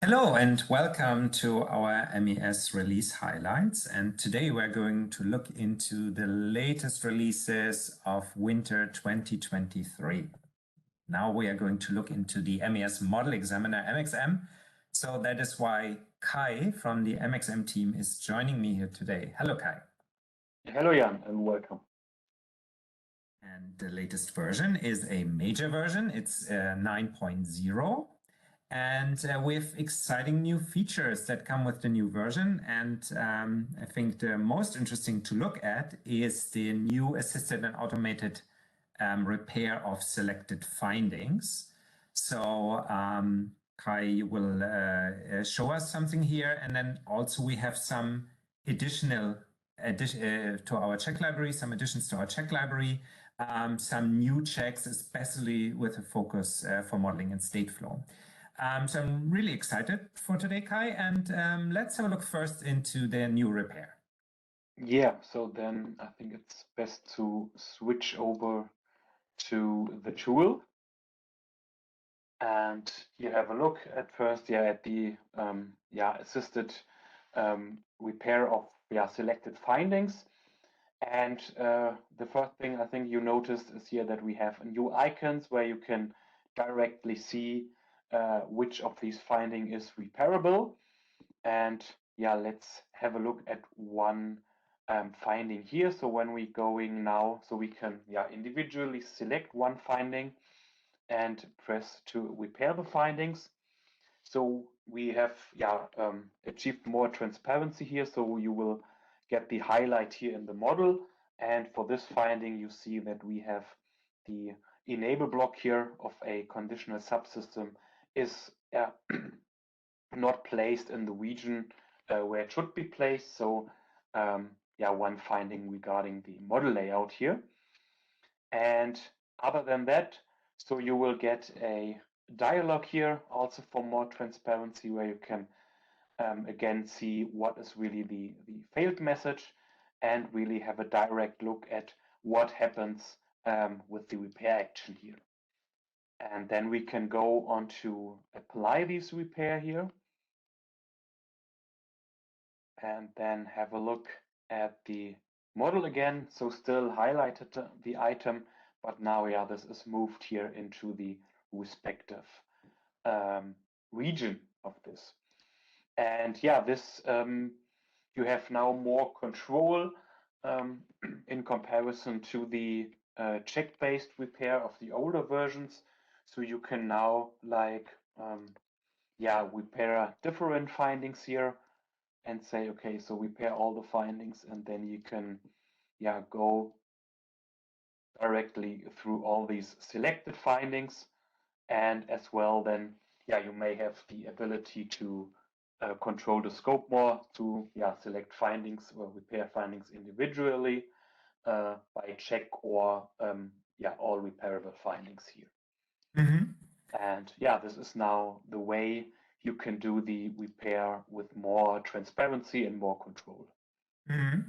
Hello and welcome to our MES release highlights. And today we're going to look into the latest releases of winter 2023. Now we are going to look into the MES model examiner MXAM. So that is why Kai from the MXAM team is joining me here today. Hello, Kai. Hello, Jan, and welcome. And the latest version is a major version. It's 9.0. And we have exciting new features that come with the new version. And I think the most interesting to look at is the new assisted and automated repair of selected findings. So Kai, you will show us something here. And then also we have some additional to our check library, some additions to our check library, some new checks, especially with a focus for modeling and state flow. So I'm really excited for today, Kai, and let's have a look first into the new repair. Yeah, so then I think it's best to switch over to the tool. And you have a look at first, at the assisted repair of selected findings. And the first thing I think you noticed is here that we have new icons where you can directly see which of these findings is repairable. And let's have a look at one finding here. So when we're going now, so we can individually select one finding and press to repair the findings. So we have achieved more transparency here. So you will get the highlight here in the model. And for this finding, you see that we have the enable block here of a conditional subsystem is not placed in the region where it should be placed. So one finding regarding the model layout here. And other than that, so you will get a dialog here also for more transparency where you can again see what is really the failed message and really have a direct look at what happens with the repair action here. And then we can go on to apply this repair here. And then have a look at the model again. So still highlighted the item, but now this is moved here into the respective region of this. And this you have now more control in comparison to the check-based repair of the older versions. So you can now repair different findings here and say, okay, so repair all the findings, and then you can go directly through all these selected findings. And as well, then you may have the ability to control the scope more to select findings or repair findings individually by check or all repairable findings here. Mm-hmm. And this is now the way you can do the repair with more transparency and more control. Mm-hmm.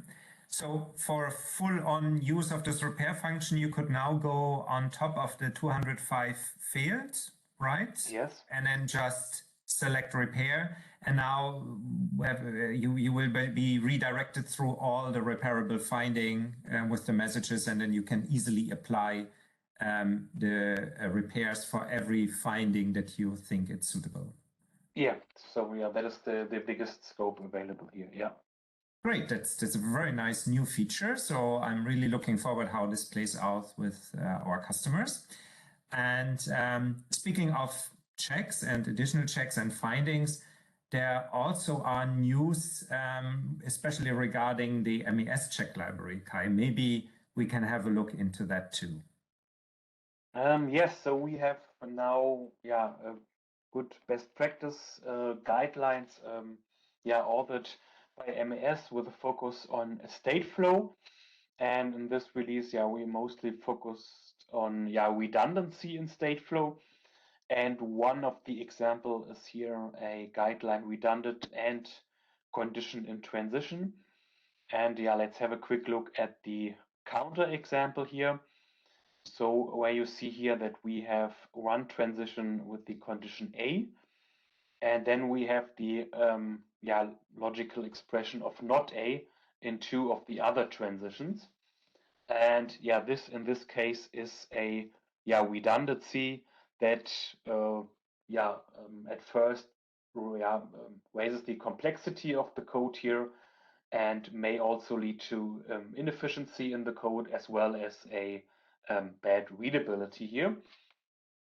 So for a full-on use of this repair function, you could now go on top of the 205 failed, right? Yes. And then just select repair. And now you will be redirected through all the repairable finding with the messages, and then you can easily apply the repairs for every finding that you think it's suitable. Yeah, so that is the biggest scope available here. Yeah. Great, that's a very nice new feature. So I'm really looking forward how this plays out with our customers. And speaking of checks and additional checks and findings, there also are news, especially regarding the MES check library. Kai, maybe we can have a look into that too. Yes, so we have now good best practice guidelines authored by MES with a focus on state flow. And in this release, we mostly focused on redundancy in state flow. And one of the example is here a guideline redundant and condition in transition. And let's have a quick look at the counter example here. So where you see here that we have one transition with the condition A, And then we have the logical expression of not A in two of the other transitions. And this in this case is a redundancy that at first raises the complexity of the code here and may also lead to inefficiency in the code as well as a bad readability here.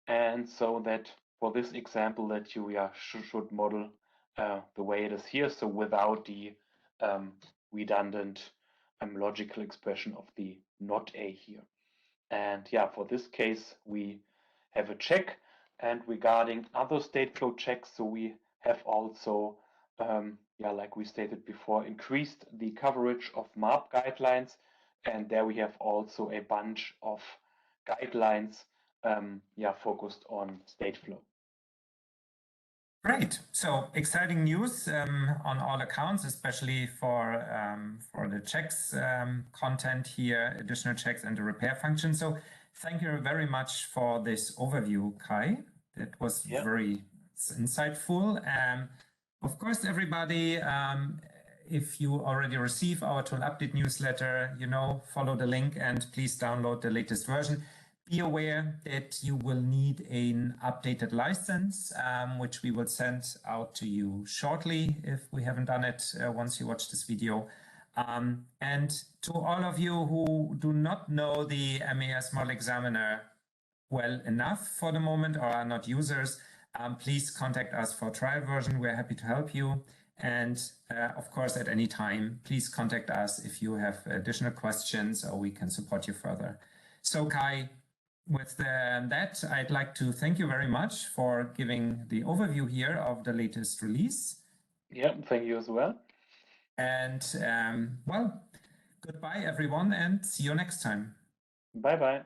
And so that for this example that you should model the way it is here, so without the redundant logical expression of the not A here. And for this case, we have a check. And regarding other stateflow checks, so we have also, like we stated before, increased the coverage of MARP guidelines. And there we have also a bunch of guidelines focused on stateflow. Great. So exciting news on all accounts, especially for the checks content here, additional checks and the repair function. So thank you very much for this overview, Kai. That was very insightful. Of course, everybody, if you already receive our tool update newsletter, follow the link and please download the latest version. Be aware that you will need an updated license, which we will send out to you shortly if we haven't done it once you watch this video. And to all of you who do not know the MES Model Examiner well enough for the moment or are not users, please contact us for trial version. We're happy to help you. And of course, at any time, please contact us if you have additional questions or we can support you further. So Kai, with that, I'd like to thank you very much for giving the overview here of the latest release. Yeah, thank you as well. And well, goodbye everyone and see you next time. Bye-bye.